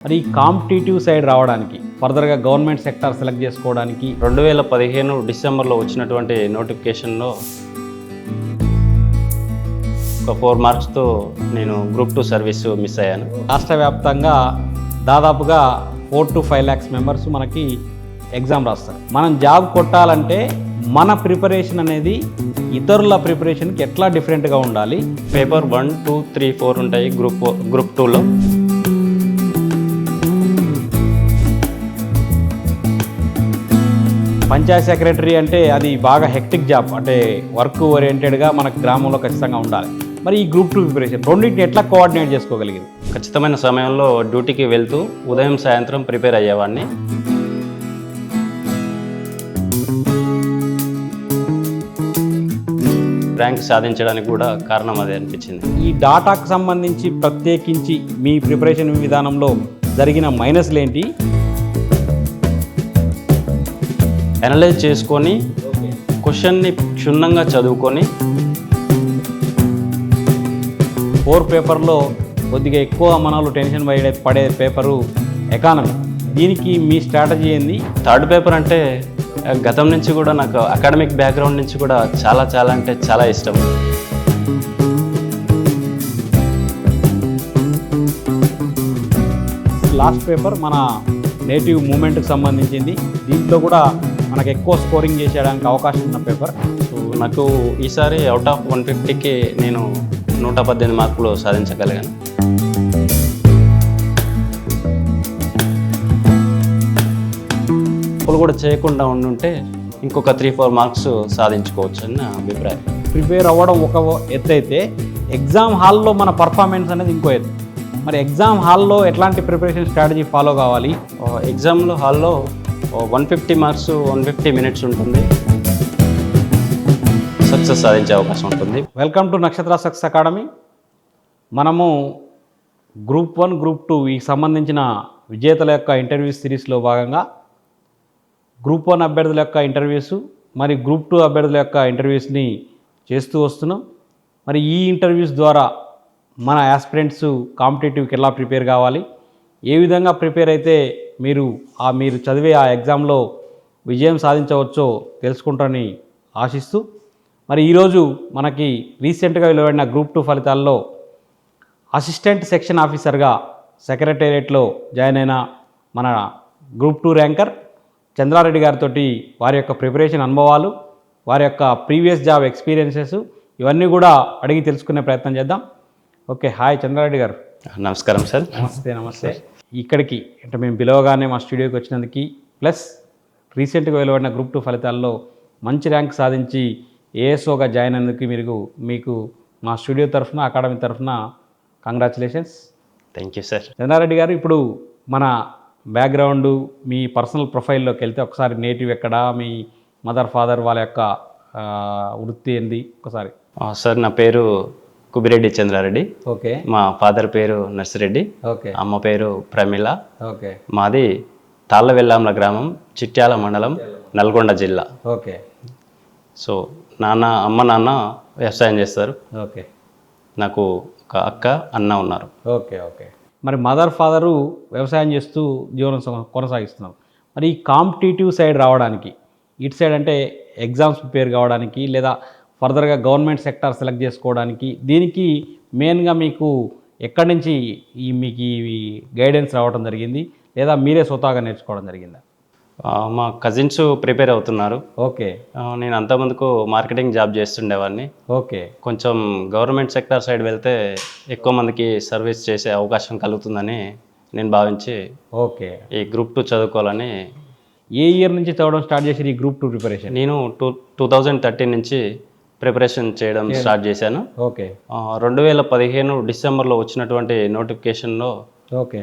మరి ఈ competitive side రావడానికి ఫర్దర్గా గవర్నమెంట్ సెక్టార్ సెలెక్ట్ చేసుకోవడానికి 2015 డిసెంబర్లో వచ్చినటువంటి నోటిఫికేషన్లో ఒక 4 మార్క్స్తో నేను గ్రూప్ 2 సర్వీస్ మిస్ అయ్యాను. రాష్ట్ర వ్యాప్తంగా దాదాపుగా 4 to 5 lakhs మెంబర్స్ మనకి ఎగ్జామ్ రాస్తారు. మనం జాబ్ కొట్టాలంటే మన ప్రిపరేషన్ అనేది ఇతరుల ప్రిపరేషన్కి ఎట్లా డిఫరెంట్గా ఉండాలి. పేపర్ 1, 2, 3, 4 ఉంటాయి గ్రూప్ 2లో. పంచాయత్ సెక్రటరీ అంటే అది బాగా హెక్టిక్ జాబ్, అంటే వర్క్ ఓరియంటెడ్గా మనకు గ్రామంలో ఖచ్చితంగా ఉండాలి. మరి ఈ గ్రూప్ 2 ప్రిపరేషన్ రెండింటిని ఎట్లా కోఆర్డినేట్ చేసుకోగలిగింది? ఖచ్చితమైన సమయంలో డ్యూటీకి వెళ్తూ ఉదయం సాయంత్రం ప్రిపేర్ అయ్యేవాడిని. ర్యాంక్ సాధించడానికి కూడా కారణం అదే అనిపించింది. ఈ డాటాకు సంబంధించి ప్రత్యేకించి మీ ప్రిపరేషన్ విధానంలో జరిగిన మైనస్లు ఏంటి? అనలైజ్ చేసుకొని క్వశ్చన్ని క్షుణ్ణంగా చదువుకొని 4 పేపర్లో కొద్దిగా ఎక్కువ మనలో టెన్షన్ పడే పేపరు ఎకానమీ. దీనికి మీ స్ట్రాటజీ ఏంది? 3rd పేపర్ అంటే గతం నుంచి కూడా నాకు అకాడమిక్ బ్యాక్గ్రౌండ్ నుంచి కూడా చాలా అంటే చాలా ఇష్టం. లాస్ట్ పేపర్ మన నేటివ్ మూమెంట్కి సంబంధించింది. దీంట్లో కూడా మనకు ఎక్కువ స్కోరింగ్ చేసేయడానికి అవకాశం ఉన్న పేపర్. సో నాకు ఈసారి అవుట్ ఆఫ్ 150కి నేను 118 మార్కులు సాధించగలిగాను. ఇప్పుడు కూడా చేయకుండా ఉండుంటే ఇంకొక 3-4 మార్క్స్ సాధించుకోవచ్చు అని నా అభిప్రాయం. ప్రిపేర్ అవ్వడం ఒక ఎత్తు అయితే ఎగ్జామ్ హాల్లో మన పర్ఫార్మెన్స్ అనేది ఇంకో ఎత్తు. మరి ఎగ్జామ్ హాల్లో ఎట్లాంటి ప్రిపరేషన్ స్ట్రాటజీ ఫాలో కావాలి? ఎగ్జామ్లో హాల్లో 150 మార్క్స్ 150 మినిట్స్ ఉంటుంది. సక్సెస్ సాధించే అవకాశం ఉంటుంది. వెల్కమ్ టు నక్షత్ర సక్సెస్ అకాడమీ. మనము గ్రూప్ 1, గ్రూప్ 2 ఈ సంబంధించిన విజేతల యొక్క ఇంటర్వ్యూస్ సిరీస్లో భాగంగా గ్రూప్ 1 అభ్యర్థుల యొక్క ఇంటర్వ్యూస్ మరి గ్రూప్ 2 అభ్యర్థుల యొక్క ఇంటర్వ్యూస్ని చేస్తూ వస్తున్నాం. మరి ఈ ఇంటర్వ్యూస్ ద్వారా మన యాస్పిరెంట్స్ కాంపిటేటివ్కి ఎలా ప్రిపేర్ కావాలి, ఏ విధంగా ప్రిపేర్ అయితే మీరు చదివే ఆ ఎగ్జామ్లో విజయం సాధించవచ్చో తెలుసుకుంటారని ఆశిస్తూ, మరి ఈరోజు మనకి రీసెంట్గా వెలువడిన గ్రూప్ 2 ఫలితాల్లో అసిస్టెంట్ సెక్షన్ ఆఫీసర్గా సెక్రటేరియట్లో జాయిన్ అయిన మన గ్రూప్ 2 ర్యాంకర్ చంద్రారెడ్డి గారితో వారి యొక్క ప్రిపరేషన్ అనుభవాలు, వారి యొక్క ప్రీవియస్ జాబ్ ఎక్స్పీరియన్సెస్ ఇవన్నీ కూడా అడిగి తెలుసుకునే ప్రయత్నం చేద్దాం. ఓకే, హాయ్ చంద్రారెడ్డి గారు. నమస్కారం సార్. నమస్తే. ఇక్కడికి అంటే మేము పిలవగానే మా స్టూడియోకి వచ్చినందుకు, ప్లస్ రీసెంట్గా వెలువడిన గ్రూప్ 2 ఫలితాల్లో మంచి ర్యాంక్ సాధించి ఏఎస్ఓగా జాయిన్ అయినందుకు మీకు మా స్టూడియో తరఫున అకాడమీ తరఫున congratulations. Thank you sir. Chandra Reddy గారు, ఇప్పుడు మన బ్యాక్గ్రౌండ్ మీ పర్సనల్ ప్రొఫైల్లోకి వెళ్తే ఒకసారి నేటివ్ ఎక్కడ, మీ మదర్ ఫాదర్ వాళ్ళ యొక్క వృత్తి ఏంది ఒకసారి? సార్, నా పేరు కుబిరెడ్డి చంద్రారెడ్డి. ఓకే. మా ఫాదర్ పేరు నర్సిరెడ్డి. ఓకే. అమ్మ పేరు ప్రమిళ. ఓకే. మాది తాళ్ళవెల్లాంల గ్రామం, చిట్యాల మండలం, నల్గొండ జిల్లా. ఓకే. సో అమ్మ నాన్న వ్యవసాయం చేస్తారు. ఓకే. నాకు ఒక అక్క అన్న ఉన్నారు. ఓకే. ఓకే. మరి మదర్ ఫాదరు వ్యవసాయం చేస్తూ జీవనం కొనసాగిస్తున్నారు. మరి ఈ కాంపిటేటివ్ సైడ్ రావడానికి, ఇటు సైడ్ అంటే ఎగ్జామ్స్ ప్రిపేర్ కావడానికి లేదా ఫర్దర్గా గవర్నమెంట్ సెక్టార్ సెలెక్ట్ చేసుకోవడానికి, దీనికి మెయిన్గా మీకు ఎక్కడి నుంచి మీకు ఈ గైడెన్స్ రావడం జరిగింది లేదా మీరే స్వతహాగా నేర్చుకోవడం జరిగిందా? మా కజిన్స్ ప్రిపేర్ అవుతున్నారు. ఓకే. నేను అంతకుముందుకు మార్కెటింగ్ జాబ్ చేస్తుండేవాడిని. ఓకే. కొంచెం గవర్నమెంట్ సెక్టార్ సైడ్ వెళ్తే ఎక్కువ మందికి సర్వీస్ చేసే అవకాశం కలుగుతుందని నేను భావించి ఓకే ఈ గ్రూప్ 2 చదువుకోవాలని. ఏ ఇయర్ నుంచి చదవడం స్టార్ట్ చేసి ఈ గ్రూప్ 2 ప్రిపరేషన్? నేను 2013 నుంచి ప్రిపరేషన్ చేయడం స్టార్ట్ చేశాను. ఓకే. 2015 డిసెంబర్లో వచ్చినటువంటి నోటిఫికేషన్లో ఓకే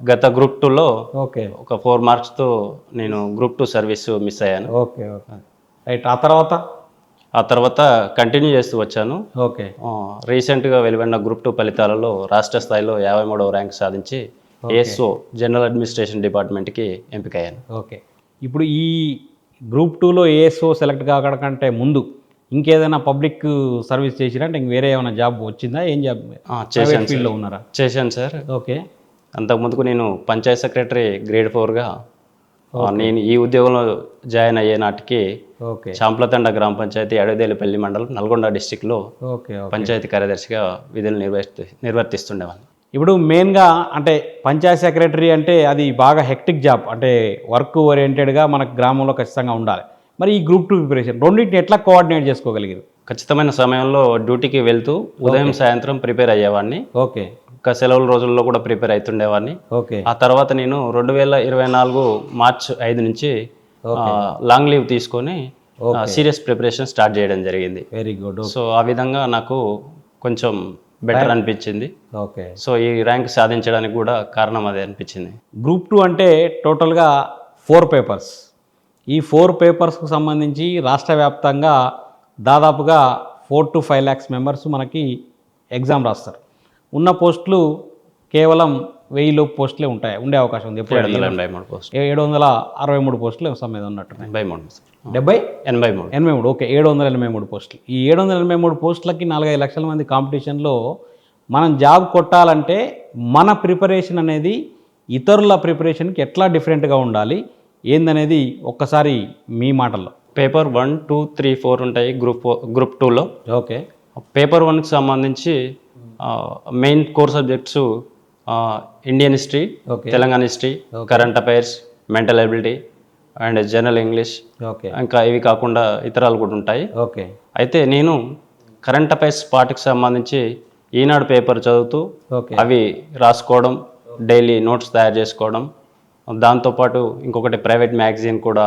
గత గ్రూప్ 2లో ఓకే ఒక 4 మార్క్స్తో నేను గ్రూప్ 2 సర్వీస్ మిస్ అయ్యాను. ఓకే. ఓకే. రైట్. ఆ తర్వాత కంటిన్యూ చేస్తూ వచ్చాను. ఓకే. రీసెంట్గా వెలువడిన గ్రూప్ 2 ఫలితాలలో రాష్ట్ర స్థాయిలో 53వ ర్యాంక్ సాధించి ఏఎస్ఓ జనరల్ అడ్మినిస్ట్రేషన్ డిపార్ట్మెంట్కి ఎంపికయ్యాను. ఓకే. ఇప్పుడు ఈ గ్రూప్ 2లో ఏఎస్ఓ సెలెక్ట్ కావడానికంటే ముందు ఇంకేదైనా పబ్లిక్ సర్వీస్ చేసిరా అంటే ఇంక వేరే ఏమైనా జాబ్ వచ్చిందా? ఏం జాబ్? చేశాను. ఫీల్డ్లో ఉన్నారా? చేశాను సార్. ఓకే. అంతకుముందుకు నేను పంచాయత్ సెక్రటరీ గ్రేడ్ 4గా నేను ఈ ఉద్యోగంలో జాయిన్ అయ్యే నాటికి ఓకే చాంప్లతండ గ్రామ పంచాయతీ అడవిదేలిపల్లి మండలం నల్గొండ డిస్టిక్లో ఓకే పంచాయతీ కార్యదర్శిగా విధులు నిర్వర్తిస్తుండేవాడిని. ఇప్పుడు మెయిన్గా అంటే పంచాయత్ సెక్రటరీ అంటే అది బాగా హెక్టిక్ జాబ్, అంటే వర్క్ ఓరియంటెడ్గా మనకు గ్రామంలో ఖచ్చితంగా ఉండాలి. మరి ఈ గ్రూప్ 2 ప్రిపరేషన్ రెండింటిని ఎట్లా కోఆర్డినేట్ చేసుకోగలిగారు? ఖచ్చితమైన సమయంలో డ్యూటీకి వెళ్తూ ఉదయం సాయంత్రం ప్రిపేర్ అయ్యేవాడిని. ఓకే ఇంకా సెలవుల రోజుల్లో కూడా ప్రిపేర్ అవుతుండేవాడిని. ఓకే ఆ తర్వాత నేను 2024 మార్చ్ 5 నుంచి లాంగ్ లీవ్ తీసుకొని సీరియస్ ప్రిపరేషన్ స్టార్ట్ చేయడం జరిగింది. Very good. సో ఆ విధంగా నాకు కొంచెం బెటర్ అనిపించింది. ఓకే సో ఈ ర్యాంక్ సాధించడానికి కూడా కారణం అదే అనిపించింది. గ్రూప్ 2 అంటే టోటల్గా 4 పేపర్స్. ఈ 4 పేపర్స్కు సంబంధించి రాష్ట్ర వ్యాప్తంగా దాదాపుగా 4 to 5 lakhs మెంబర్స్ మనకి ఎగ్జామ్ రాస్తారు. ఉన్న పోస్టులు కేవలం 1000 లోపు పోస్టులే ఉండే అవకాశం ఉంది. ఎప్పుడు 783 పోస్టులు 763 పోస్టులు సమయం ఉన్నట్టు 83 83 ఓకే 783 పోస్టులు. ఈ 783 పోస్టులకి 4-5 లక్షల మంది కాంపిటీషన్లో మనం జాబ్ కొట్టాలంటే మన ప్రిపరేషన్ అనేది ఇతరుల ప్రిపరేషన్కి ఎట్లా డిఫరెంట్గా ఉండాలి ఏందనేది ఒక్కసారి మీ మాటల్లో. పేపర్ 1, 2, 3, 4 ఉంటాయి గ్రూప్ 2లో. ఓకే పేపర్ 1కి సంబంధించి main core subjects Indian history, Telangana history, current affairs, mental ability and general English, okay ఇంకా ఇవి కాకుండా ఇతరాలు కూడా ఉంటాయి. ఓకే అయితే నేను కరెంట్ అఫైర్స్ పార్ట్కి సంబంధించి ఈనాడు పేపర్ చదువుతూ ఓకే అవి రాసుకోవడం, డైలీ నోట్స్ తయారు చేసుకోవడం, దాంతోపాటు ఇంకొకటి ప్రైవేట్ మ్యాగజైన్ కూడా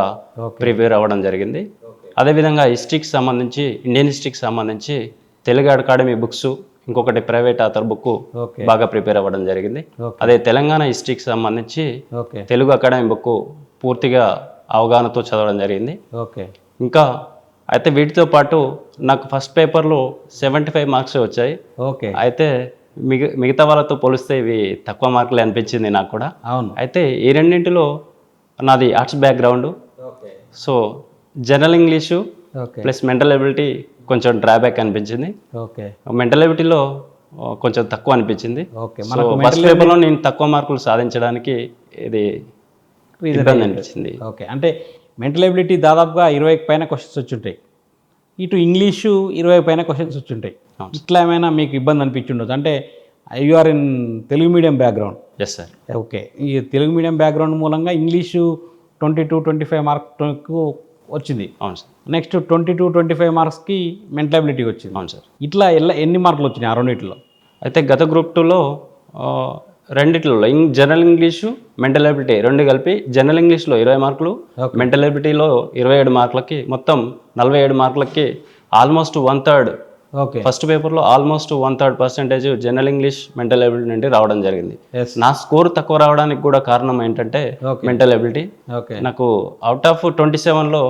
ప్రిపేర్ అవ్వడం జరిగింది. అదేవిధంగా హిస్టరీకి సంబంధించి ఇండియన్ హిస్టరీకి సంబంధించి తెలుగు అకాడమీ బుక్స్, ఇంకొకటి ప్రైవేట్ ఆథర్ బుక్ బాగా ప్రిపేర్ అవ్వడం జరిగింది. అదే తెలంగాణ హిస్టరీకి సంబంధించి తెలుగు అకాడమీ బుక్ పూర్తిగా అవగాహనతో చదవడం జరిగింది. ఓకే ఇంకా అయితే వీటితో పాటు నాకు ఫస్ట్ పేపర్లో 75 మార్క్స్ వచ్చాయి. ఓకే అయితే మిగతా వాళ్ళతో పోలిస్తే ఇవి తక్కువ మార్కులే అనిపించింది నాకు కూడా. అవును. అయితే ఈ రెండింటిలో నాది arts background, so general English plus mental ability కొంచెం డ్రాబ్యాక్ అనిపించింది. ఓకే మెంటల్ ఎబిలిటీలో కొంచెం తక్కువ అనిపించింది. ఓకే సో ఫస్ట్ పేపర్లో నేను తక్కువ మార్కులు సాధించడానికి ఇది ఇబ్బంది అనిపించింది. ఓకే అంటే మెంటల్ ఎబిలిటీ దాదాపుగా 20 పైన క్వశ్చన్స్ వచ్చుంటాయి, ఇటు ఇంగ్లీషు 20 పైన క్వశ్చన్స్ వచ్చుంటాయి. ఇట్లా ఏమైనా మీకు ఇబ్బంది అనిపించుండొచ్చు? అంటే you're in Telugu medium background. Yes sir. Okay ఈ తెలుగు మీడియం బ్యాక్గ్రౌండ్ మూలంగా ఇంగ్లీషు 22-25 మార్క్కు వచ్చింది. అవును సార్. నెక్స్ట్ 22-25 మార్క్స్కి మెంటల్ ఎబిలిటీ వచ్చింది. అవును సార్. ఇట్లా ఎన్ని మార్కులు వచ్చినాయి ఆ రెండింటిలో? అయితే గత గ్రూప్ 2లో రెండిట్లో జనరల్ ఇంగ్లీషు, మెంటల్ ఎబిలిటీ రెండు కలిపి జనరల్ ఇంగ్లీష్లో 20 మార్కులు, మెంటల్ ఎబిలిటీలో 27 మార్కులకి, మొత్తం 47 మార్కులకి ఆల్మోస్ట్ 1/3. ఓకే ఫస్ట్ పేపర్లో almost 1/3% general English, mental ability నుండి రావడం జరిగింది. నా స్కోర్ తక్కువ రావడానికి కూడా కారణం ఏంటంటే మెంటల్ ఎబిలిటీ. నాకు అవుట్ ఆఫ్ 27లో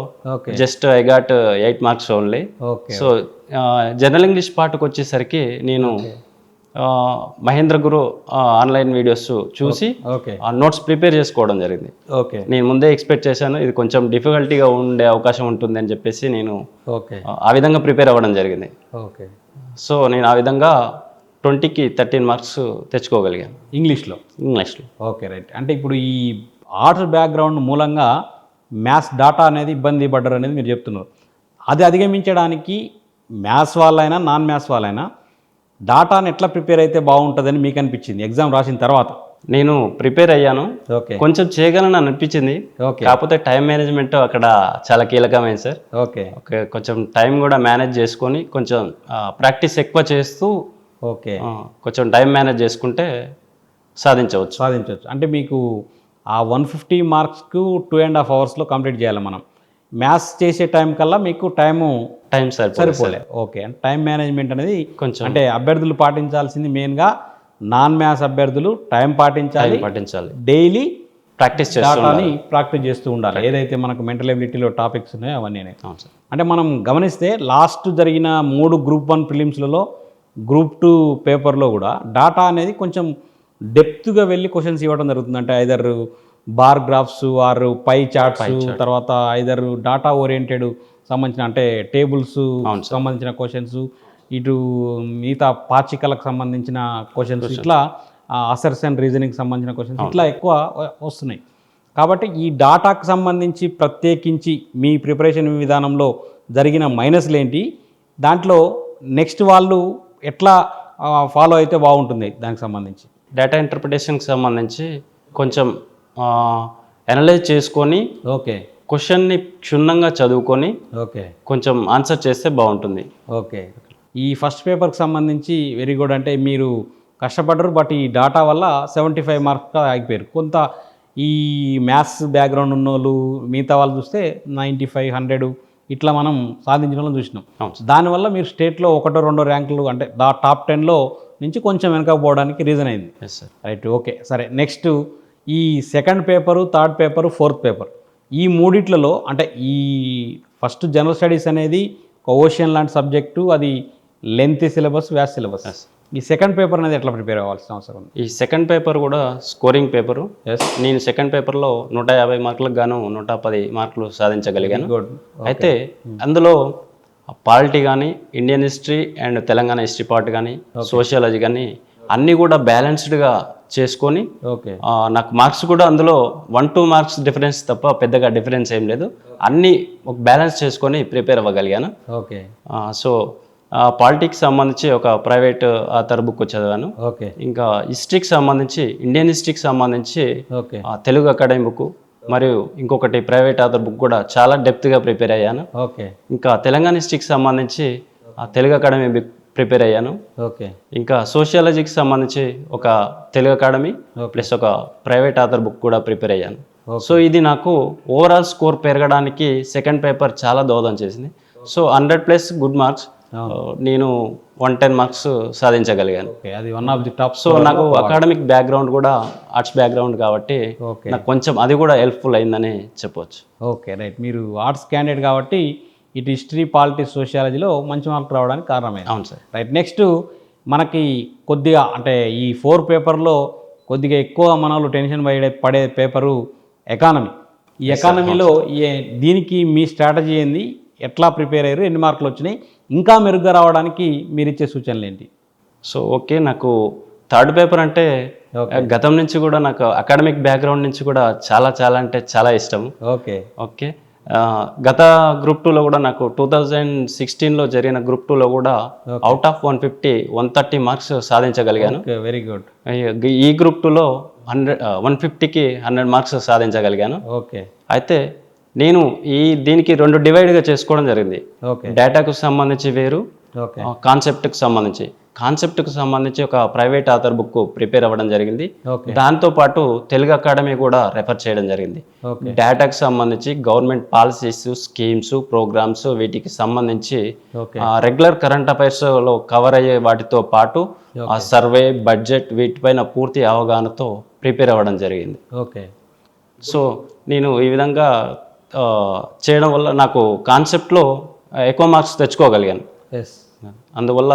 just I got 8 marks only. So general English పార్ట్కి వచ్చేసరికి నేను మహేంద్ర గురు ఆన్లైన్ వీడియోస్ చూసి ఆ నోట్స్ ప్రిపేర్ చేసుకోవడం జరిగింది. ఓకే నేను ముందే ఎక్స్పెక్ట్ చేశాను ఇది కొంచెం డిఫికల్టీగా ఉండే అవకాశం ఉంటుంది అని చెప్పేసి నేను ఆ విధంగా ప్రిపేర్ అవ్వడం జరిగింది. ఓకే సో నేను ఆ విధంగా 20కి 13 మార్క్స్ తెచ్చుకోగలిగాను ఇంగ్లీష్లో. Okay right. అంటే ఇప్పుడు ఈ ఆర్ట్స్ బ్యాక్గ్రౌండ్ మూలంగా మ్యాథ్స్ డాటా అనేది ఇబ్బంది పడ్డారు అనేది మీరు చెప్తున్నారు. అది అధిగమించడానికి మ్యాథ్స్ వాళ్ళైనా నాన్ మ్యాథ్స్ వాళ్ళైనా డాటాని ఎట్లా ప్రిపేర్ అయితే బాగుంటుందని మీకు అనిపించింది ఎగ్జామ్ రాసిన తర్వాత? నేను ప్రిపేర్ అయ్యాను, కొంచెం చేయగలను అనిపించింది. కాకపోతే టైం మేనేజ్మెంట్ అక్కడ చాలా కీలకమైంది సార్. ఓకే కొంచెం టైం కూడా మేనేజ్ చేసుకొని కొంచెం ప్రాక్టీస్ ఎక్కువ చేస్తూ కొంచెం టైం మేనేజ్ చేసుకుంటే సాధించవచ్చు. అంటే మీకు ఆ 150 మార్క్స్కు 2.5 అవర్స్లో కంప్లీట్ చేయాలి మనం. మ్యాథ్స్ చేసే టైం కల్లా మీకు టైం సరిపోలే. ఓకే అంటే టైం మేనేజ్మెంట్ అనేది కొంచెం అంటే అభ్యర్థులు పాటించాల్సింది మెయిన్గా నాన్ మ్యాథ్స్ అభ్యర్థులు టైం పాటించాలి, డైలీ ప్రాక్టీస్ చేస్తూ ఉండాలి. ఏదైతే మనకు మెంటల్ ఎబిలిటీలో టాపిక్స్ ఉన్నాయో అవన్నీ. అంటే మనం గమనిస్తే లాస్ట్ జరిగిన 3 గ్రూప్ 1 ప్రిలిమ్స్లలో గ్రూప్ 2 పేపర్లో కూడా డాటా అనేది కొంచెం డెప్త్గా వెళ్ళి క్వశ్చన్స్ ఇవ్వడం జరుగుతుంది. అంటే either bar graphs or pie charts, తర్వాత ఐదర్ డాటా ఓరియంటెడ్ సంబంధించిన అంటే టేబుల్స్ సంబంధించిన క్వశ్చన్స్, ఇటు మిగతా పాచికలకు సంబంధించిన క్వశ్చన్స్, ఇట్లా అసర్షన్ రీజనింగ్ సంబంధించిన క్వశ్చన్స్ ఇట్లా ఎక్కువ వస్తున్నాయి. కాబట్టి ఈ డాటాకు సంబంధించి ప్రత్యేకించి మీ ప్రిపరేషన్ విధానంలో జరిగిన మైనస్లు ఏంటి, దాంట్లో నెక్స్ట్ వాళ్ళు ఎట్లా ఫాలో అయితే బాగుంటుంది దానికి సంబంధించి? డేటా ఇంటర్ప్రిటేషన్కి సంబంధించి కొంచెం అనలైజ్ చేసుకొని ఓకే, క్వశ్చన్ని క్షుణ్ణంగా చదువుకొని ఓకే, కొంచెం ఆన్సర్ చేస్తే బాగుంటుంది. ఓకే. ఈ ఫస్ట్ పేపర్కి సంబంధించి వెరీ గుడ్. అంటే మీరు కష్టపడ్డరు, బట్ ఈ డాటా వల్ల 75 మార్క్స్ ఆగిపోయారు. కొంత ఈ మ్యాథ్స్ బ్యాక్గ్రౌండ్ ఉన్న వాళ్ళు మిగతా వాళ్ళు చూస్తే 95, 100 ఇట్లా మనం సాధించిన వాళ్ళని చూసినాం. దానివల్ల మీరు స్టేట్లో 1-2 ర్యాంకులు అంటే టాప్ 10లో నుంచి కొంచెం వెనకపోవడానికి రీజన్ అయింది. Yes sir. రైట్, ఓకే, సరే. నెక్స్ట్ ఈ second paper, third paper, fourth paper, ఈ మూడిట్లలో అంటే ఈ ఫస్ట్ జనరల్ స్టడీస్ అనేది ఒక ఓషన్ లాంటి సబ్జెక్టు, అది లెంత్ సిలబస్, వ్యాస్ సిలబస్. ఈ సెకండ్ పేపర్ అనేది ఎట్లా ప్రిపేర్ అవ్వాల్సిన అవసరం ఉంది? ఈ సెకండ్ పేపర్ కూడా స్కోరింగ్ పేపరు. నేను సెకండ్ పేపర్లో 150 మార్కులకు గాను 110 మార్కులు సాధించగలిగాను. గుడ్. అయితే అందులో పాలిటీ కానీ, Indian history and Telangana history part కానీ, సోషియాలజీ కానీ అన్నీ కూడా బ్యాలెన్స్డ్గా చేసుకొని ఓకే, నాకు మార్క్స్ కూడా అందులో 1-2 మార్క్స్ డిఫరెన్స్ తప్ప పెద్దగా డిఫరెన్స్ ఏం లేదు. అన్నీ ఒక బ్యాలెన్స్ చేసుకొని ప్రిపేర్ అవ్వగలిగాను. ఓకే. సో పాలిటిక్స్ సంబంధించి ఒక ప్రైవేట్ ఆథర్ బుక్ చదివాను. ఓకే. ఇంకా హిస్టరీకి సంబంధించి, ఇండియన్ హిస్టరీకి సంబంధించి ఓకే, తెలుగు అకాడమీ బుక్ మరియు ఇంకొకటి ప్రైవేట్ ఆథర్ బుక్ కూడా చాలా డెప్త్గా ప్రిపేర్ అయ్యాను. ఓకే. ఇంకా తెలంగాణ హిస్టరీకి సంబంధించి తెలుగు అకాడమీ బుక్ ప్రిపేర్ అయ్యాను. ఓకే. ఇంకా సోషియాలజీకి సంబంధించి ఒక తెలుగు అకాడమీ ప్లస్ ఒక ప్రైవేట్ ఆథర్ బుక్ కూడా ప్రిపేర్ అయ్యాను. సో ఇది నాకు ఓవరాల్ స్కోర్ పెరగడానికి సెకండ్ పేపర్ చాలా దోహదం చేసింది. సో 100+ గుడ్ మార్క్స్ నేను 110 మార్క్స్ సాధించగలిగాను. అది one of the top. So నాకు అకాడమిక్ బ్యాక్గ్రౌండ్ కూడా ఆర్ట్స్ బ్యాక్గ్రౌండ్ కాబట్టి నాకు కొంచెం అది కూడా హెల్ప్ఫుల్ అయిందని చెప్పవచ్చు. Okay, right. మీరు ఆర్ట్స్ క్యాండిడేట్ కాబట్టి ఇటు హిస్టరీ, పాలిటిక్స్, సోషియాలజీలో మంచి మార్కులు రావడానికి కారణమైంది. అవును సార్. రైట్. నెక్స్ట్ మనకి కొద్దిగా అంటే ఈ 4 పేపర్లో కొద్దిగా ఎక్కువ మనలో టెన్షన్ పడే పేపరు ఎకానమీ. ఈ ఎకానమీలో దీనికి మీ స్ట్రాటజీ ఏంది, ఎట్లా ప్రిపేర్ అయ్యారు, ఎన్ని మార్కులు వచ్చినాయి, ఇంకా మెరుగ్గా రావడానికి మీరు ఇచ్చే సూచనలు ఏంటి? సో ఓకే, నాకు థర్డ్ పేపర్ అంటే గతం నుంచి కూడా నాకు అకాడమిక్ బ్యాక్గ్రౌండ్ నుంచి కూడా చాలా చాలా అంటే చాలా ఇష్టం. ఓకే. ఓకే. గత గ్రూప్ 2లో కూడా నాకు 2016లో జరిగిన గ్రూప్ 2లో కూడా అవుట్ ఆఫ్ 150 130 మార్క్స్ సాధించగలిగాను. Very good. ఈ గ్రూప్ 2లో 150కి 100 మార్క్స్ సాధించగలిగాను. ఓకే. అయితే నేను దీనికి 2 డివైడ్గా చేసుకోవడం జరిగింది. ఓకే. డేటాకు సంబంధించి వేరు, ఓకే, కాన్సెప్ట్కి సంబంధించి ఒక ప్రైవేట్ ఆథర్ బుక్ ప్రిపేర్ అవ్వడం జరిగింది. ఓకే. దాంతోపాటు తెలుగు అకాడమీ కూడా రెఫర్ చేయడం జరిగింది. ఓకే. డేటాకు సంబంధించి గవర్నమెంట్ పాలసీస్, స్కీమ్స్, ప్రోగ్రామ్స్ వీటికి సంబంధించి రెగ్యులర్ కరెంట్ అఫైర్స్లో కవర్ అయ్యే వాటితో పాటు ఆ సర్వే, బడ్జెట్ వీటిపైన పూర్తి అవగాహనతో ప్రిపేర్ అవ్వడం జరిగింది. ఓకే. సో నేను ఈ విధంగా చేయడం వల్ల నాకు కాన్సెప్ట్లో ఎక్కువ మార్క్స్ తెచ్చుకోగలిగాను. అందువల్ల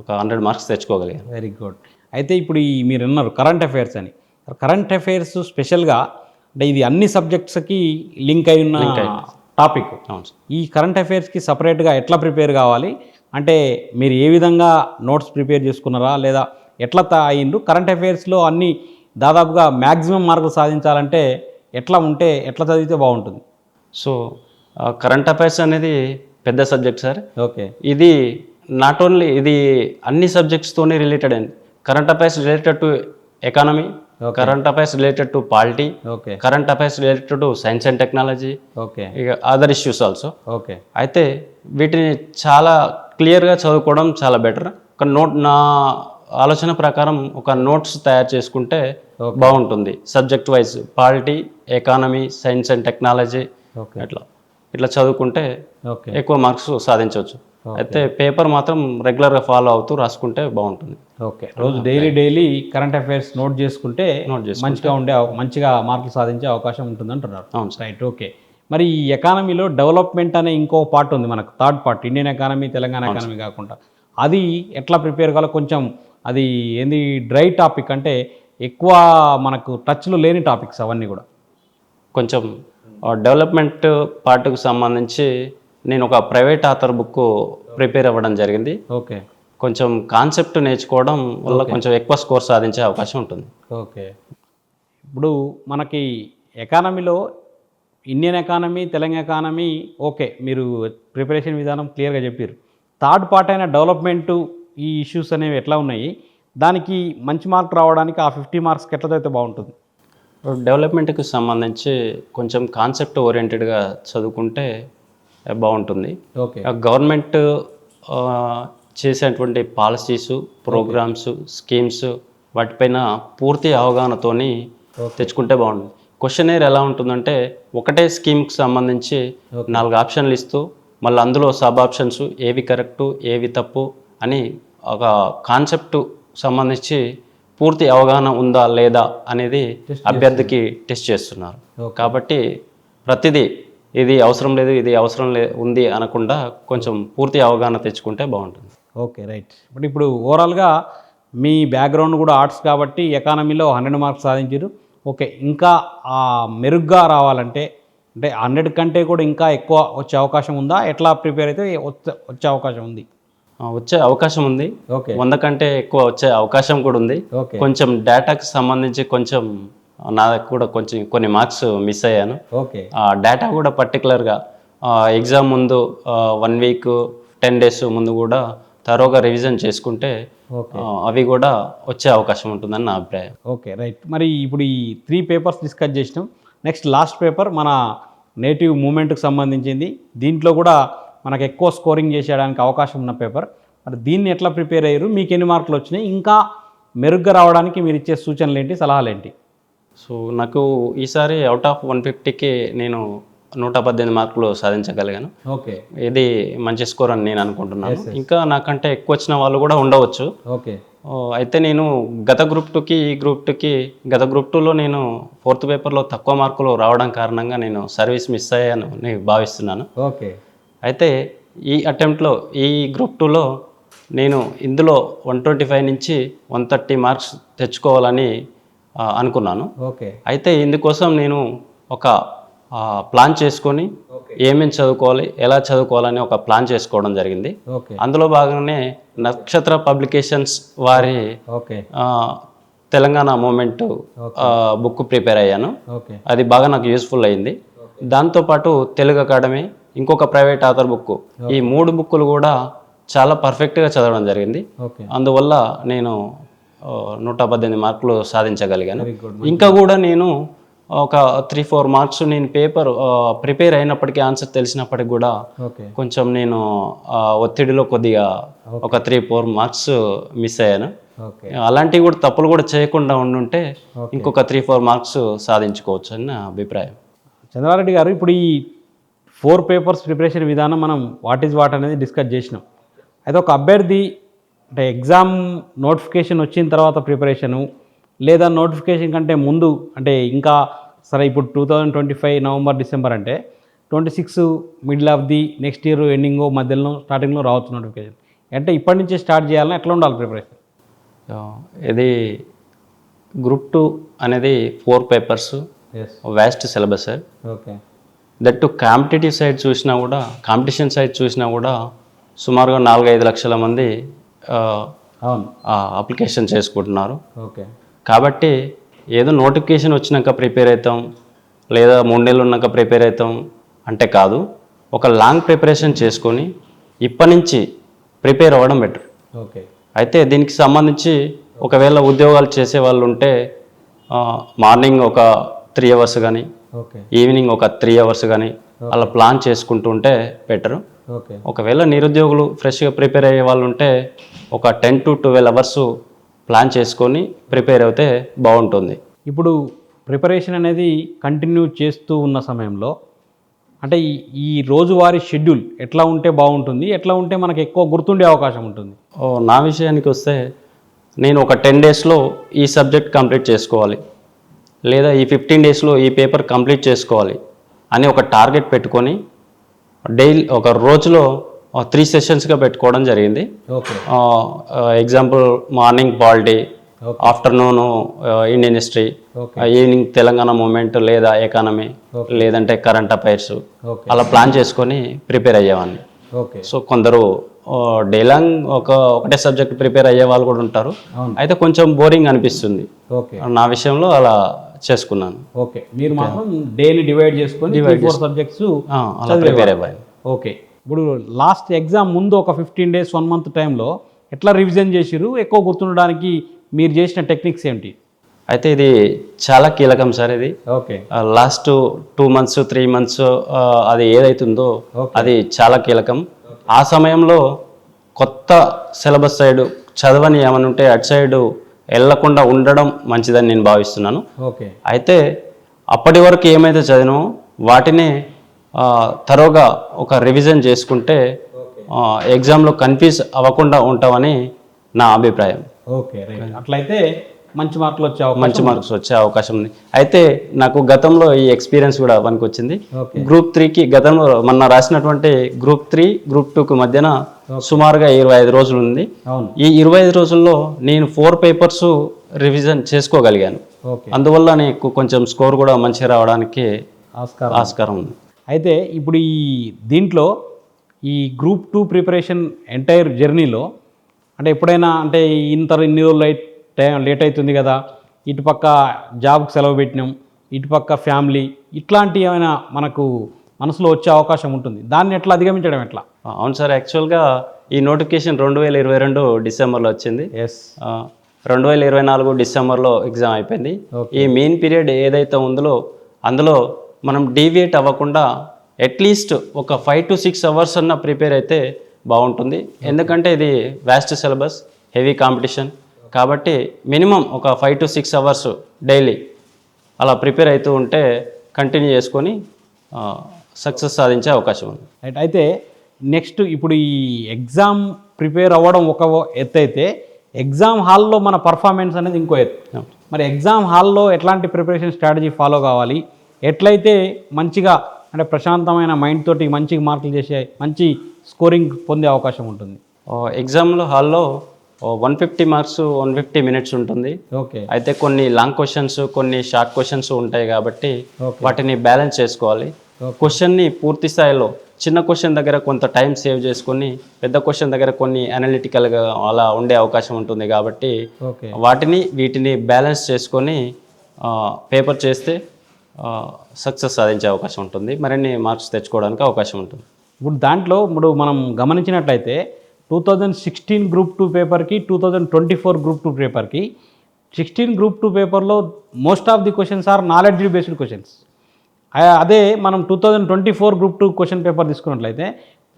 ఒక 100 మార్క్స్ తెచ్చుకోగలిగాను. Very good. అయితే ఇప్పుడు మీరు అన్నారు కరెంట్ అఫైర్స్ అని. కరెంట్ అఫైర్స్ స్పెషల్గా అంటే ఇది అన్ని సబ్జెక్ట్స్కి లింక్ అయి ఉన్న టాపిక్. ఈ కరెంట్ అఫైర్స్కి సపరేట్గా ఎట్లా ప్రిపేర్ కావాలి అంటే మీరు ఏ విధంగా నోట్స్ ప్రిపేర్ చేసుకున్నారా, లేదా ఎట్లా అయ్యిండ్రు? కరెంట్ అఫైర్స్లో అన్ని దాదాపుగా మ్యాక్సిమం మార్కులు సాధించాలంటే ఎట్లా చదివితే బాగుంటుంది? సో కరెంట్ అఫైర్స్ అనేది పెద్ద సబ్జెక్ట్ సార్. ఓకే. ఇది నాట్ ఓన్లీ ఇది అన్ని సబ్జెక్ట్స్తోనే రిలేటెడ్ అయింది. Current affairs related to economy, current affairs related to polity, current affairs related to science and technology, ఇక అదర్ ఇష్యూస్ ఆల్సో. ఓకే. అయితే వీటిని చాలా క్లియర్గా చదువుకోవడం చాలా బెటర్. నా ఆలోచన ప్రకారం ఒక నోట్స్ తయారు చేసుకుంటే బాగుంటుంది. Subject wise polity, economy, science and technology ఇట్లా చదువుకుంటే ఎక్కువ మార్క్స్ సాధించవచ్చు. అయితే పేపర్ మాత్రం రెగ్యులర్గా ఫాలో అవుతూ రాసుకుంటే బాగుంటుంది. ఓకే. రోజు డైలీ కరెంట్ అఫైర్స్ నోట్ చేసుకుంటే మంచిగా మార్కులు సాధించే అవకాశం ఉంటుంది అంటున్నారు. అవును. రైట్. ఓకే. మరి ఈ ఎకానమీలో డెవలప్మెంట్ అనే ఇంకో పార్ట్ ఉంది మనకు, third part. Indian economy, Telangana economy కాకుండా అది ఎట్లా ప్రిపేర్ కావాలో కొంచెం అది ఏంది డ్రై టాపిక్ అంటే ఎక్కువ మనకు టచ్లో లేని టాపిక్స్ అవన్నీ కూడా. కొంచెం డెవలప్మెంట్ పార్ట్కు సంబంధించి నేను ఒక ప్రైవేట్ ఆథర్ బుక్ ప్రిపేర్ అవ్వడం జరిగింది. ఓకే. కొంచెం కాన్సెప్ట్ నేర్చుకోవడం వల్ల కొంచెం ఎక్కువ స్కోర్ సాధించే అవకాశం ఉంటుంది. ఓకే. ఇప్పుడు మనకి ఎకానమీలో Indian economy, Telangana economy okay, మీరు ప్రిపరేషన్ విధానం క్లియర్గా చెప్పారు. థర్డ్ పార్ట్ అయిన డెవలప్మెంటు ఈ ఇష్యూస్ అనేవి ఎట్లా ఉన్నాయి, దానికి మంచి మార్క్ రావడానికి ఆ 50 మార్క్స్కి ఎట్లా అయితే బాగుంటుంది? డెవలప్మెంట్కి సంబంధించి కొంచెం కాన్సెప్ట్ ఓరియంటెడ్గా చదువుకుంటే బాగుంటుంది. ఓకే. గవర్నమెంట్ చేసేటువంటి పాలసీసు, ప్రోగ్రామ్స్, స్కీమ్స్ వాటిపైన పూర్తి అవగాహనతోని తెచ్చుకుంటే బాగుంటుంది. క్వశ్చనర్ ఎలా ఉంటుందంటే ఒకటే స్కీమ్కి సంబంధించి 4 ఆప్షన్లు ఇస్తూ మళ్ళీ అందులో సబ్ ఆప్షన్స్ ఏవి కరెక్టు ఏవి తప్పు అని ఒక కాన్సెప్ట్ సంబంధించి పూర్తి అవగాహన ఉందా లేదా అనేది అభ్యర్థికి టెస్ట్ చేస్తున్నారు. కాబట్టి ప్రతిదీ ఇది అవసరం లేదు ఇది అవసరం ఉంది అనకుండా కొంచెం పూర్తి అవగాహన తెచ్చుకుంటే బాగుంటుంది. Okay, right. ఇప్పుడు ఓవరాల్గా మీ బ్యాక్గ్రౌండ్ కూడా ఆర్ట్స్ కాబట్టి ఎకానమీలో 100 మార్క్స్ సాధించారు. ఓకే, ఇంకా మెరుగ్గా రావాలంటే అంటే 100 కంటే కూడా ఇంకా ఎక్కువ వచ్చే అవకాశం ఉందా? ఎట్లా ప్రిపేర్ అయితే వచ్చే అవకాశం ఉంది? వచ్చే అవకాశం ఉంది. ఓకే. 100 కంటే ఎక్కువ వచ్చే అవకాశం కూడా ఉంది. ఓకే. కొంచెం డేటాకి సంబంధించి కొంచెం నా కూడా కొంచెం కొన్ని మార్క్స్ మిస్ అయ్యాను. ఓకే. డేటా కూడా పర్టికులర్గా ఎగ్జామ్ ముందు 1 వీక్ 10 డేస్ ముందు కూడా తరోగా రివిజన్ చేసుకుంటే అవి కూడా వచ్చే అవకాశం ఉంటుందని నా అభిప్రాయం. Okay, right. మరి ఇప్పుడు ఈ 3 పేపర్స్ డిస్కస్ చేసినాం. నెక్స్ట్ లాస్ట్ పేపర్ మన నేటివ్ మూమెంట్కి సంబంధించింది. దీంట్లో కూడా మనకు ఎక్కువ స్కోరింగ్ చేసేయడానికి అవకాశం ఉన్న పేపర్. మరి దీన్ని ఎట్లా ప్రిపేర్ అయ్యారు, మీకు ఎన్ని మార్కులు వచ్చినాయి, ఇంకా మెరుగ్గా రావడానికి మీరు ఇచ్చే సూచనలు ఏంటి, సలహాలు ఏంటి? సో నాకు ఈసారి అవుట్ ఆఫ్ 150కి నేను 118 మార్కులు సాధించగలిగాను. ఓకే. ఇది మంచి స్కోర్ అని నేను అనుకుంటున్నాను. ఇంకా నాకంటే ఎక్కువ వచ్చిన వాళ్ళు కూడా ఉండవచ్చు. ఓకే. అయితే నేను గత గ్రూప్ 2కి ఈ గ్రూప్ 2కి గత గ్రూప్ 2లో నేను 4th పేపర్లో తక్కువ మార్కులు రావడం కారణంగా నేను సర్వీస్ మిస్ అయ్యాను నేను భావిస్తున్నాను. ఓకే. అయితే ఈ అటెంప్ట్లో ఈ గ్రూప్ 2లో నేను ఇందులో 125 నుంచి 130 మార్క్స్ తెచ్చుకోవాలని అనుకున్నాను. ఓకే. అయితే ఇందుకోసం నేను ఒక ప్లాన్ చేసుకొని ఏమేమి చదువుకోవాలి ఎలా చదువుకోవాలని ఒక ప్లాన్ చేసుకోవడం జరిగింది. అందులో భాగంగానే నక్షత్ర పబ్లికేషన్స్ వారి తెలంగాణ మూమెంట్ బుక్ ప్రిపేర్ అయ్యాను. అది బాగా నాకు యూస్ఫుల్ అయింది. దాంతోపాటు తెలుగు అకాడమీ, ఇంకొక ప్రైవేట్ ఆథర్ బుక్, ఈ 3 బుక్కులు కూడా చాలా పర్ఫెక్ట్గా చదవడం జరిగింది. అందువల్ల నేను 118 మార్కులు సాధించగలిగాను. ఇంకా కూడా నేను ఒక 3-4 మార్క్స్ నేను పేపర్ ప్రిపేర్ అయినప్పటికీ ఆన్సర్ తెలిసినప్పటికి కూడా కొంచెం నేను ఒత్తిడిలో కొద్దిగా ఒక 3-4 మార్క్స్ మిస్ అయ్యాను. అలాంటివి కూడా తప్పులు కూడా చేయకుండా ఉండుంటే ఇంకొక 3-4 మార్క్స్ సాధించుకోవచ్చు అని నా అభిప్రాయం. చంద్రారెడ్డి గారు, ఇప్పుడు ఈ 4 పేపర్స్ ప్రిపరేషన్ విధానం మనం వాట్ ఈజ్ వాట్ అనేది డిస్కస్ చేసినాం. అయితే ఒక అభ్యర్థి అంటే ఎగ్జామ్ నోటిఫికేషన్ వచ్చిన తర్వాత ప్రిపరేషను లేదా నోటిఫికేషన్ కంటే ముందు అంటే ఇంకా సరే ఇప్పుడు 2025 నవంబర్ డిసెంబర్ అంటే 26 middle of the next year ending మధ్యలో స్టార్టింగ్లో రావచ్చు నోటిఫికేషన్ అంటే ఇప్పటి నుంచే స్టార్ట్ చేయాలని ఎట్లా ఉండాలి ప్రిపరేషన్? ఇది గ్రూప్ 2 అనేది 4 papers, vast syllabus sir. Okay. That to competitive side చూసినా కూడా, కాంపిటీషన్ సైడ్ చూసినా కూడా సుమారుగా 4-5 లక్షల మంది అప్లికేషన్ చేసుకుంటున్నారు. ఓకే. కాబట్టి ఏదో నోటిఫికేషన్ వచ్చినాక ప్రిపేర్ అవుతాం లేదా 3 నెలలు ఉన్నాక ప్రిపేర్ అవుతాం అంటే కాదు. ఒక లాంగ్ ప్రిపరేషన్ చేసుకొని ఇప్పటి నుంచి ప్రిపేర్ అవ్వడం బెటర్. ఓకే. అయితే దీనికి సంబంధించి ఒకవేళ ఉద్యోగాలు చేసే వాళ్ళు ఉంటే మార్నింగ్ ఒక 3 అవర్స్ కానీ ఈవినింగ్ ఒక 3 అవర్స్ కానీ అలా ప్లాన్ చేసుకుంటూ ఉంటే బెటరు. ఒకవేళ నిరుద్యోగులు ఫ్రెష్గా ప్రిపేర్ అయ్యే వాళ్ళు ఉంటే ఒక 10 to 12 అవర్స్ ప్లాన్ చేసుకొని ప్రిపేర్ అయితే బాగుంటుంది. ఇప్పుడు ప్రిపరేషన్ అనేది కంటిన్యూ చేస్తూ ఉన్న సమయంలో అంటే ఈ రోజువారీ షెడ్యూల్ ఎట్లా ఉంటే బాగుంటుంది, ఎట్లా ఉంటే మనకు ఎక్కువ గుర్తుండే అవకాశం ఉంటుంది? నా విషయానికి వస్తే నేను ఒక 10 డేస్లో ఈ సబ్జెక్ట్ కంప్లీట్ చేసుకోవాలి లేదా ఈ 15 డేస్లో ఈ పేపర్ కంప్లీట్ చేసుకోవాలి అని ఒక టార్గెట్ పెట్టుకొని డైలీ ఒక రోజులో 3 సెషన్స్గా పెట్టుకోవడం జరిగింది. Example morning polity, afternoon Indian history, evening Telangana movement లేదా ఎకానమీ లేదంటే కరెంట్ అఫైర్స్ అలా ప్లాన్ చేసుకొని ప్రిపేర్ అయ్యేవాడిని. సో కొందరు డే లాంగ్ ఒకటే సబ్జెక్ట్ ప్రిపేర్ అయ్యే వాళ్ళు కూడా ఉంటారు. అయితే కొంచెం బోరింగ్ అనిపిస్తుంది. ఓకే, నా విషయంలో అలా చేసుకున్నాను. ఓకే, మీరు మాత్రం డేని డివైడ్ చేసుకొని 4 సబ్జెక్ట్స్ అలా ప్రిపేర్ అయ్యాను. ఓకే, ఇప్పుడు లాస్ట్ ఎగ్జామ్ ముందు ఒక 15 days 1 month టైంలో ఎట్లా రివిజన్ చేసిరు? ఎక్కువ గుర్తుండడానికి మీరు చేసిన టెక్నిక్స్ ఏంటి? అయితే ఇది చాలా కీలకం సార్. ఇది ఓకే, లాస్ట్ 2 months 3 months అది ఏదైతుందో అది చాలా కీలకం. ఆ సమయంలో కొత్త సిలబస్ సైడ్ చదవని ఏమని ఉంటే అటు సైడ్ వెళ్ళకుండా ఉండడం మంచిదని నేను భావిస్తున్నాను. ఓకే, అయితే అప్పటి వరకు ఏమైతే చదివానో వాటిని తరోగా ఒక రివిజన్ చేసుకుంటే ఎగ్జామ్లో కన్ఫ్యూజ్ అవ్వకుండా ఉంటామని నా అభిప్రాయం. Okay, right. అట్లయితే మంచి మార్క్స్ వచ్చే అవకాశం ఉంది. అయితే నాకు గతంలో ఈ ఎక్స్పీరియన్స్ కూడా పనికి వచ్చింది. గ్రూప్ 3కి గతంలో మొన్న రాసినటువంటి గ్రూప్ 3 గ్రూప్ 2కి మధ్యన సుమారుగా 25 రోజులు ఉంది. ఈ 25 రోజుల్లో నేను 4 పేపర్స్ రివిజన్ చేసుకోగలిగాను. అందువల్ల నీకు కొంచెం స్కోర్ కూడా మంచిగా రావడానికి ఆస్కారం ఉంది. అయితే ఇప్పుడు ఈ దీంట్లో ఈ గ్రూప్ 2 ప్రిపరేషన్ ఎంటైర్ జర్నీలో అంటే ఎప్పుడైనా అంటే ఇన్ని రోజులు లేట్ అవుతుంది కదా, ఇటుపక్క జాబ్కి సెలవు పెట్టినాం, ఇటుపక్క ఫ్యామిలీ, ఇట్లాంటి ఏమైనా మనకు మనసులో వచ్చే అవకాశం ఉంటుంది. దాన్ని ఎట్లా అధిగమించడం ఎట్లా? అవును సార్, యాక్చువల్గా ఈ నోటిఫికేషన్ 2022 డిసెంబర్లో వచ్చింది. 2024 డిసెంబర్లో ఎగ్జామ్ అయిపోయింది. ఈ మెయిన్ పీరియడ్ ఏదైతే ఉందో అందులో మనం డీవియేట్ అవ్వకుండా అట్లీస్ట్ ఒక 5 to 6 hours అన్న ప్రిపేర్ అయితే బాగుంటుంది. ఎందుకంటే ఇది వాస్ట్ సిలబస్, హెవీ కాంపిటీషన్ కాబట్టి మినిమం ఒక 5 to 6 hours డైలీ అలా ప్రిపేర్ అవుతూ ఉంటే కంటిన్యూ చేసుకొని సక్సెస్ సాధించే అవకాశం ఉంది. రైట్. అయితే నెక్స్ట్ ఇప్పుడు ఈ ఎగ్జామ్ ప్రిపేర్ అవ్వడం ఒక ఎత్తు అయితే ఎగ్జామ్ హాల్లో మన పర్ఫార్మెన్స్ అనేది ఇంకో ఎత్తు. మరి ఎగ్జామ్ హాల్లో ఎట్లాంటి ప్రిపరేషన్ స్ట్రాటజీ ఫాలో కావాలి? ఎట్లయితే మంచిగా అంటే ప్రశాంతమైన మైండ్ తోటి మంచిగా మార్కులు చేసే మంచి స్కోరింగ్ పొందే అవకాశం ఉంటుంది? ఎగ్జామ్లో హాల్లో 150 marks 150 minutes ఉంటుంది. ఓకే, అయితే కొన్ని లాంగ్ క్వశ్చన్స్ కొన్ని షార్ట్ క్వశ్చన్స్ ఉంటాయి కాబట్టి వాటిని బ్యాలెన్స్ చేసుకోవాలి. క్వశ్చన్ని పూర్తి స్థాయిలో చిన్న క్వశ్చన్ దగ్గర కొంత టైం సేవ్ చేసుకొని పెద్ద క్వశ్చన్ దగ్గర కొన్ని అనలిటికల్గా అలా ఉండే అవకాశం ఉంటుంది కాబట్టి వీటిని బ్యాలెన్స్ చేసుకొని పేపర్ చేస్తే సక్సెస్ సాధించే అవకాశం ఉంటుంది. మరిన్ని మార్క్స్ తెచ్చుకోవడానికి అవకాశం ఉంటుంది. ఇప్పుడు మనం గమనించినట్లయితే 2016 గ్రూప్ 2 పేపర్కి 2024 గ్రూప్ 2 పేపర్కి 16 గ్రూప్ 2 పేపర్లో most of the questions are knowledge based questions. అదే మనం 2024 గ్రూప్ 2 క్వశ్చన్ పేపర్ తీసుకున్నట్లయితే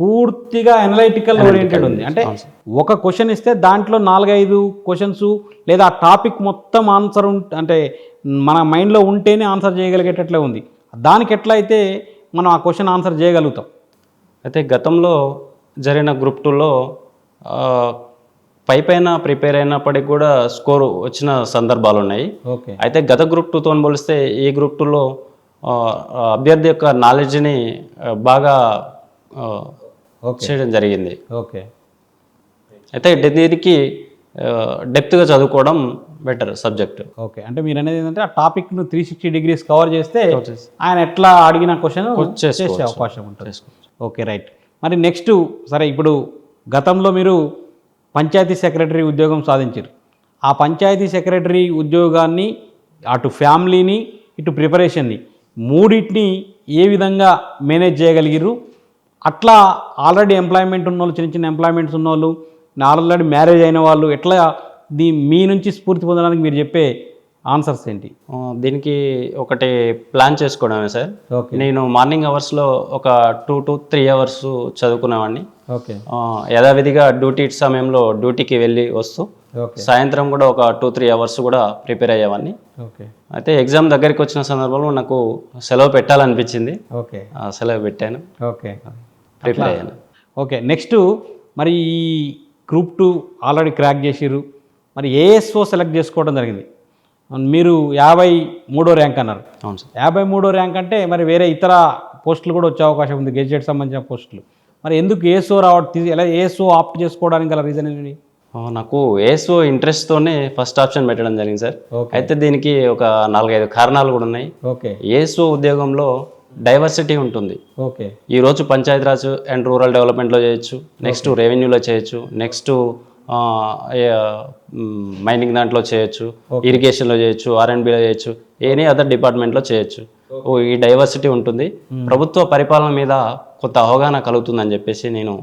పూర్తిగా అనలైటికల్ ఓరియంటెడ్ ఉంది. అంటే ఒక క్వశ్చన్ ఇస్తే దాంట్లో 4-5 క్వశ్చన్స్ లేదా ఆ టాపిక్ మొత్తం ఆన్సర్ అంటే మన మైండ్లో ఉంటేనే ఆన్సర్ చేయగలిగేటట్లే ఉంది. దానికి ఎట్లయితే మనం ఆ క్వశ్చన్ ఆన్సర్ చేయగలుగుతాం? అయితే గతంలో జరిగిన గ్రూప్ 2లో పైన ప్రిపేర్ అయినప్పటికి కూడా స్కోర్ వచ్చిన సందర్భాలు ఉన్నాయి. అయితే గత గ్రూప్ 2తో పోలిస్తే ఈ గ్రూప్ 2లో అభ్యర్థి యొక్క నాలెడ్జ్ని బాగా చేయడం జరిగింది. అయితే దీనికి డెప్త్గా చదువుకోవడం బెటర్ సబ్జెక్ట్. ఓకే, అంటే మీరు అనేది ఏంటంటే ఆ టాపిక్ను 360 degrees కవర్ చేస్తే ఆయన ఎట్లా అడిగిన క్వశ్చన్ చేసే అవకాశం ఉంటుంది. Okay, right. మరి నెక్స్ట్ సరే, ఇప్పుడు గతంలో మీరు పంచాయతీ సెక్రటరీ ఉద్యోగం సాధించారు. ఆ పంచాయతీ సెక్రటరీ ఉద్యోగాన్ని అటు ఫ్యామిలీని ఇటు ప్రిపరేషన్ని మూడింటిని ఏ విధంగా మేనేజ్ చేయగలిగిరు? అట్లా ఆల్రెడీ ఎంప్లాయ్మెంట్ ఉన్నోళ్ళు, చిన్న చిన్న ఎంప్లాయ్మెంట్స్ ఉన్నోళ్ళు, ఆల్రెడీ మ్యారేజ్ అయిన వాళ్ళు ఎట్లా మీ నుంచి స్ఫూర్తి పొందడానికి మీరు చెప్పే ఆన్సర్స్ ఏంటి? దీనికి ఒకటి ప్లాన్ చేసుకోవడమే సార్. నేను మార్నింగ్ అవర్స్లో ఒక 2 to 3 hours చదువుకునేవాడిని. యథావిధిగా డ్యూటీ సమయంలో డ్యూటీకి వెళ్ళి వస్తూ సాయంత్రం కూడా ఒక 2-3 hours కూడా ప్రిపేర్ అయ్యేవాడిని. అయితే ఎగ్జామ్ దగ్గరికి వచ్చిన సందర్భంలో నాకు సెలవు పెట్టాలనిపించింది. సెలవు పెట్టాను. ప్రిపేర్ అయ్యాను. ఓకే, నెక్స్ట్ మరి ఈ గ్రూప్ 2 ఆల్రెడీ క్రాక్ చేసిర్రు. మరి ఏఎస్ఓ సెలెక్ట్ చేసుకోవడం జరిగింది. మీరు 53వ ర్యాంక్ అన్నారు. అవును సార్. 53వ ర్యాంక్ అంటే మరి వేరే ఇతర పోస్టులు కూడా వచ్చే అవకాశం ఉంది, గెజెట్ సంబంధించిన పోస్టులు. మరి ఎందుకు ఏఎస్ఓ ఎలా ఏఎస్ఓ ఆప్ట్ చేసుకోవడానికి గల రీజన్ ఏంటి? నాకు ఏఎస్ఓ ఇంట్రెస్ట్తోనే ఫస్ట్ ఆప్షన్ పెట్టడం జరిగింది సార్. అయితే దీనికి ఒక 4-5 కారణాలు కూడా ఉన్నాయి. ఏఎస్ఓ ఉద్యోగంలో డైవర్సిటీ ఉంటుంది. ఓకే ఈరోజు పంచాయతీరాజ్ అండ్ రూరల్ డెవలప్మెంట్లో చేయొచ్చు, నెక్స్ట్ రెవెన్యూలో చేయొచ్చు, నెక్స్ట్ మైనింగ్ దాంట్లో చేయొచ్చు, ఇరిగేషన్లో చేయొచ్చు, R&Bలో చేయొచ్చు, ఎనీ అదర్ డిపార్ట్మెంట్లో చేయొచ్చు. ఈ డైవర్సిటీ ఉంటుంది. ప్రభుత్వ పరిపాలన మీద కొంత అవగాహన కలుగుతుందని చెప్పేసి నేను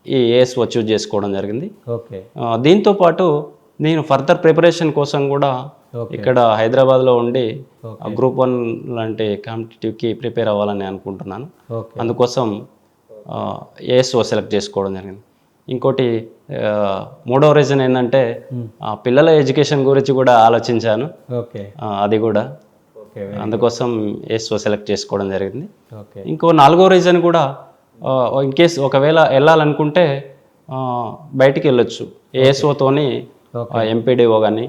ఈ ఏఎస్ఓ చూజ్ చేసుకోవడం జరిగింది. ఓకే దీంతో పాటు నేను ఫర్దర్ ప్రిపరేషన్ కోసం కూడా ఇక్కడ హైదరాబాద్లో ఉండి గ్రూప్ 1 లాంటి కాంపిటేటివ్కి ప్రిపేర్ అవ్వాలని అనుకుంటున్నాను. అందుకోసం ఏఎస్ఓ సెలెక్ట్ చేసుకోవడం జరిగింది. ఇంకోటి మూడవ రీజన్ ఏంటంటే పిల్లల ఎడ్యుకేషన్ గురించి కూడా ఆలోచించాను. అది కూడా అందుకోసం ఏఎస్ఓ సెలెక్ట్ చేసుకోవడం జరిగింది. ఇంకో 4వ రీజన్ కూడా ఇన్ కేస్ ఒకవేళ వెళ్ళాలనుకుంటే బయటికి వెళ్ళొచ్చు. ఏఎస్ఓతోని ఎంపీడీఓ కానీ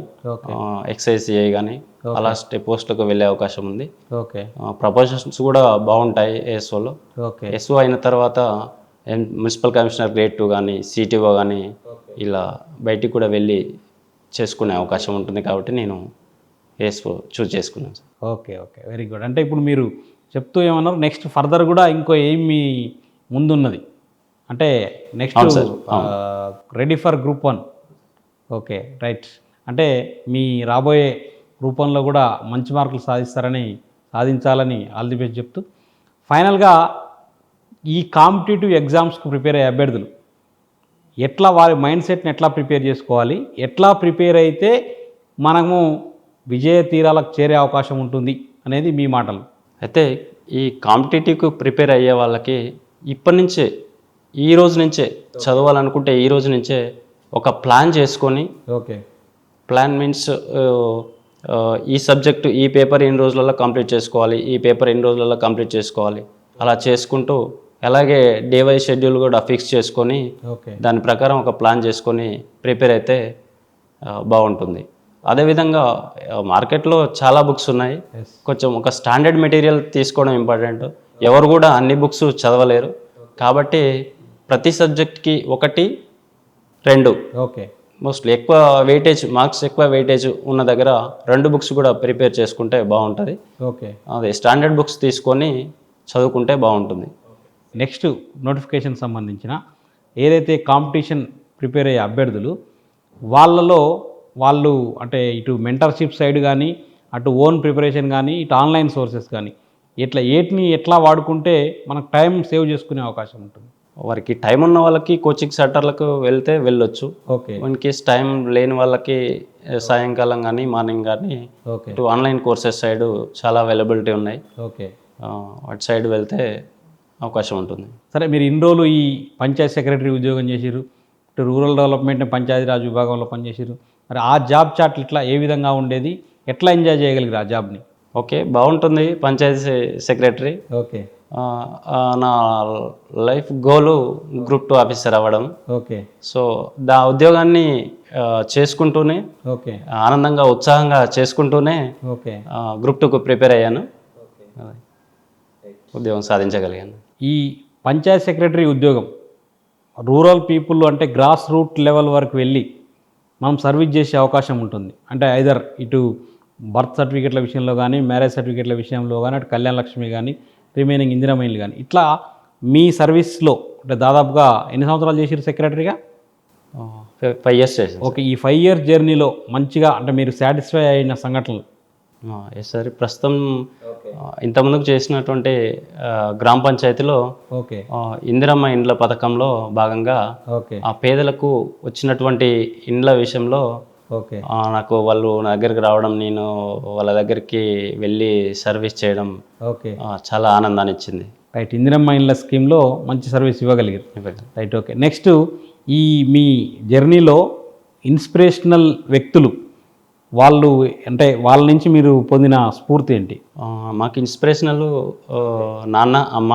ఎక్సైజ్సిఐ కానీ అలా పోస్టులకు వెళ్ళే అవకాశం ఉంది. ప్రపోజల్స్ కూడా బాగుంటాయి ఏఎస్ఓలో. ఎస్ఓ అయిన తర్వాత మున్సిపల్ కమిషనర్ గ్రేడ్ 2 కానీ సిటిఓ కానీ ఇలా బయటికి కూడా వెళ్ళి చేసుకునే అవకాశం ఉంటుంది. కాబట్టి నేను ఏఎస్ఓ చూజ్ చేసుకున్నాను. Okay okay very good. అంటే ఇప్పుడు మీరు చెప్తూ ఏమన్నారు, నెక్స్ట్ ఫర్దర్ కూడా ఇంకో ఏం మీ ముందున్నది అంటే next ready for group 1. Okay right. అంటే మీ రాబోయే గ్రూప్ 1లో కూడా మంచి మార్కులు సాధించాలని ఆల్ ది బెస్ట్ చెప్తూ, ఫైనల్గా ఈ కాంపిటేటివ్ ఎగ్జామ్స్కి ప్రిపేర్ అయ్యే అభ్యర్థులు ఎట్లా వారి మైండ్ సెట్ని ఎట్లా ప్రిపేర్ చేసుకోవాలి, ఎట్లా ప్రిపేర్ అయితే మనము విజయ తీరాలకు చేరే అవకాశం ఉంటుంది అనేది మీ మాటలు. అయితే ఈ కాంపిటేటివ్కి ప్రిపేర్ అయ్యే వాళ్ళకి ఇప్పటి నుంచే, ఈ రోజు నుంచే చదవాలనుకుంటే ఈ రోజు నుంచే ఒక ప్లాన్ చేసుకొని, ప్లాన్ మీన్స్ ఈ సబ్జెక్టు ఈ పేపర్ ఎన్ని రోజులలో కంప్లీట్ చేసుకోవాలి, ఈ పేపర్ ఎన్ని రోజులలో కంప్లీట్ చేసుకోవాలి, అలా చేసుకుంటూ అలాగే డే వైజ్ షెడ్యూల్ కూడా ఫిక్స్ చేసుకొని దాని ప్రకారం ఒక ప్లాన్ చేసుకొని ప్రిపేర్ అయితే బాగుంటుంది. అదేవిధంగా మార్కెట్లో చాలా బుక్స్ ఉన్నాయి. కొంచెం ఒక స్టాండర్డ్ మెటీరియల్ తీసుకోవడం ఇంపార్టెంట్. ఎవరు కూడా అన్ని బుక్స్ చదవలేరు. కాబట్టి ప్రతి సబ్జెక్ట్కి 1, 2 మోస్ట్లీ ఎక్కువ వెయిటేజ్, మార్క్స్ ఎక్కువ వెయిటేజ్ ఉన్న దగ్గర 2 బుక్స్ కూడా ప్రిపేర్ చేసుకుంటే బాగుంటుంది. అదే స్టాండర్డ్ బుక్స్ తీసుకొని చదువుకుంటే బాగుంటుంది. నెక్స్ట్ నోటిఫికేషన్ సంబంధించిన ఏదైతే కాంపిటీషన్ ప్రిపేర్ అయ్యే అభ్యర్థులు వాళ్ళలో వాళ్ళు అంటే ఇటు మెంటర్షిప్ సైడ్ కానీ, అటు ఓన్ ప్రిపరేషన్ కానీ, ఇటు ఆన్లైన్ సోర్సెస్ కానీ ఎట్లా వాడుకుంటే మనకు టైం సేవ్ చేసుకునే అవకాశం ఉంటుంది? వారికి టైం ఉన్న వాళ్ళకి కోచింగ్ సెంటర్లకు వెళ్తే వెళ్ళొచ్చు. ఇన్ కేస్ టైం లేని వాళ్ళకి సాయంకాలం కానీ మార్నింగ్ కానీ ఇటు ఆన్లైన్ కోర్సెస్ సైడ్ చాలా అవైలబిలిటీ ఉన్నాయి. అటు సైడ్ వెళ్తే అవకాశం ఉంటుంది. సరే, మీరు ఇన్ని రోజులు ఈ పంచాయత్ సెక్రటరీ ఉద్యోగం చేసిరు, ఇటు రూరల్ డెవలప్మెంట్ పంచాయతీరాజ్ విభాగంలో పనిచేసిరు. మరి ఆ జాబ్ చాట్ ఇట్లా ఏ విధంగా ఉండేది, ఎట్లా ఎంజాయ్ చేయగలిగారు ఆ జాబ్ని? ఓకే, బాగుంటుంది పంచాయతీ సెక్రటరీ. నా లైఫ్ గోలు గ్రూప్ 2 ఆఫీసర్ అవ్వడం. సో ఆ ఉద్యోగాన్ని చేసుకుంటూనే ఆనందంగా ఉత్సాహంగా చేసుకుంటూనే గ్రూప్ 2కు ప్రిపేర్ అయ్యాను, ఉద్యోగం సాధించగలిగాను. ఈ పంచాయత్ సెక్రటరీ ఉద్యోగం రూరల్ పీపుల్ అంటే గ్రాస్ రూట్ లెవెల్ వరకు వెళ్ళి మనం సర్వీస్ చేసే అవకాశం ఉంటుంది. అంటే ఐదర్ ఇటు బర్త్ సర్టిఫికేట్ల విషయంలో కానీ, మ్యారేజ్ సర్టిఫికేట్ల విషయంలో కానీ, అటు కళ్యాణ లక్ష్మి కానీ, రిమైనింగ్ ఇందిరా మైన్లు కానీ, ఇట్లా మీ సర్వీస్లో అంటే దాదాపుగా ఎన్ని సంవత్సరాలు చేసారు సెక్రటరీగా? 5 years. ఓకే, ఈ 5 years జర్నీలో మంచిగా అంటే మీరు సాటిస్ఫై అయిన సంఘటనలు? ఎస్ సార్, ప్రస్తుతం ఇంతకుముందుకు చేసినటువంటి గ్రామ పంచాయతీలో ఇందిరమ్మ ఇండ్ల పథకంలో భాగంగా ఆ పేదలకు వచ్చినటువంటి ఇండ్ల విషయంలో నాకు వాళ్ళు నా దగ్గరికి రావడం, నేను వాళ్ళ దగ్గరికి వెళ్ళి సర్వీస్ చేయడం చాలా ఆనందాన్ని ఇచ్చింది. రైట్, ఇందిరమ్మ ఇండ్ల స్కీమ్లో మంచి సర్వీస్ ఇవ్వగలిగారు. Right, okay. నెక్స్ట్ ఈ మీ జర్నీలో ఇన్స్పిరేషనల్ వ్యక్తులు వాళ్ళు అంటే వాళ్ళ నుంచి మీరు పొందిన స్ఫూర్తి ఏంటి? మాకు ఇన్స్పిరేషనల్ నాన్న, అమ్మ.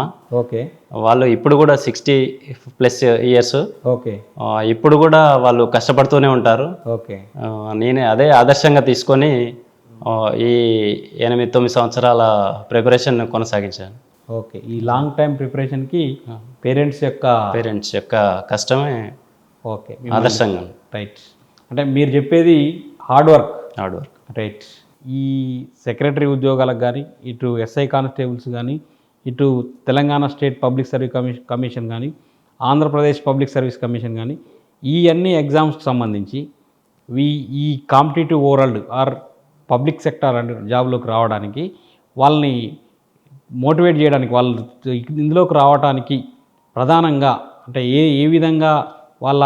వాళ్ళు ఇప్పుడు కూడా 60+ years. ఇప్పుడు కూడా వాళ్ళు కష్టపడుతూనే ఉంటారు. నేనే అదే ఆదర్శంగా తీసుకొని ఈ 8-9 సంవత్సరాల ప్రిపరేషన్ కొనసాగించాను. ఓకే, ఈ లాంగ్ టైం ప్రిపరేషన్కి పేరెంట్స్ యొక్క కష్టమే ఆదర్శంగా. రైట్, అంటే మీరు చెప్పేది హార్డ్ వర్క్. రైట్. ఈ సెక్రటరీ ఉద్యోగాలకు కానీ, ఇటు ఎస్ఐ కానిస్టేబుల్స్ కానీ, ఇటు Telangana state public service commission కానీ, ఆంధ్రప్రదేశ్ పబ్లిక్ సర్వీస్ కమిషన్ కానీ, ఈ అన్ని ఎగ్జామ్స్కి సంబంధించి ఈ competitive world or public sector అంటే జాబ్లోకి రావడానికి వాళ్ళని మోటివేట్ చేయడానికి, వాళ్ళు ఇందులోకి రావడానికి ప్రధానంగా అంటే ఏ విధంగా వాళ్ళ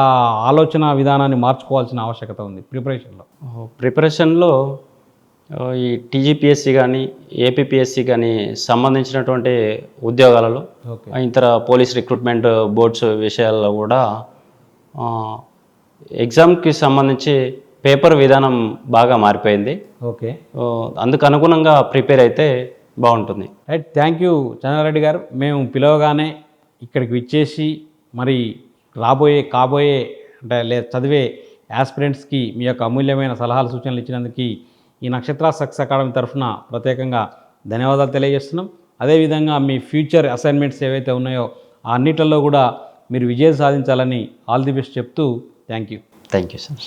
ఆలోచన విధానాన్ని మార్చుకోవాల్సిన ఆవశ్యకత ఉంది ప్రిపరేషన్లో ఈ టీజీపీఎస్సీ కానీ ఏపీపీఎస్సీ కానీ సంబంధించినటువంటి ఉద్యోగాలలో ఇతర పోలీస్ రిక్రూట్మెంట్ బోర్డ్స్ విషయాల్లో కూడా ఎగ్జామ్కి సంబంధించి పేపర్ విధానం బాగా మారిపోయింది. ఓకే, అందుకు అనుగుణంగా ప్రిపేర్ అయితే బాగుంటుంది. రైట్, థ్యాంక్ యూ చంద్రారెడ్డి గారు. మేము పిలవగానే ఇక్కడికి విచ్చేసి మరి కాబోయే అంటే చదివే యాస్పిరెంట్స్కి మీ యొక్క అమూల్యమైన సలహాలు సూచనలు ఇచ్చినందుకు ఈ నక్షత్ర సక్సెస్ అకాడమీ తరఫున ప్రత్యేకంగా ధన్యవాదాలు తెలియజేస్తున్నాం. అదేవిధంగా మీ ఫ్యూచర్ అసైన్మెంట్స్ ఏవైతే ఉన్నాయో ఆ అన్నిటిలో కూడా మీరు విజయం సాధించాలని ఆల్ ది బెస్ట్ చెప్తూ థ్యాంక్ యూ సార్.